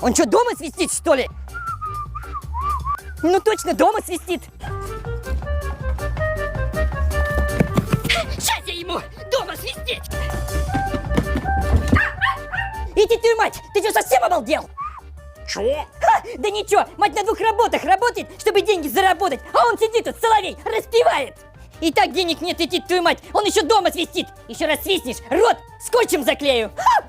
Он что, дома свистит, что ли? Ну точно, дома свистит. Сейчас я ему дома свистеть. Иди ты, мать, ты что, совсем обалдел? Чего? Ха, да ничего, мать на 2 работах работает, чтобы деньги заработать, а он сидит тут, соловей, распевает. И так денег нет, иди твою мать, он еще дома свистит. Еще раз свистнешь, рот скотчем заклею. Ха!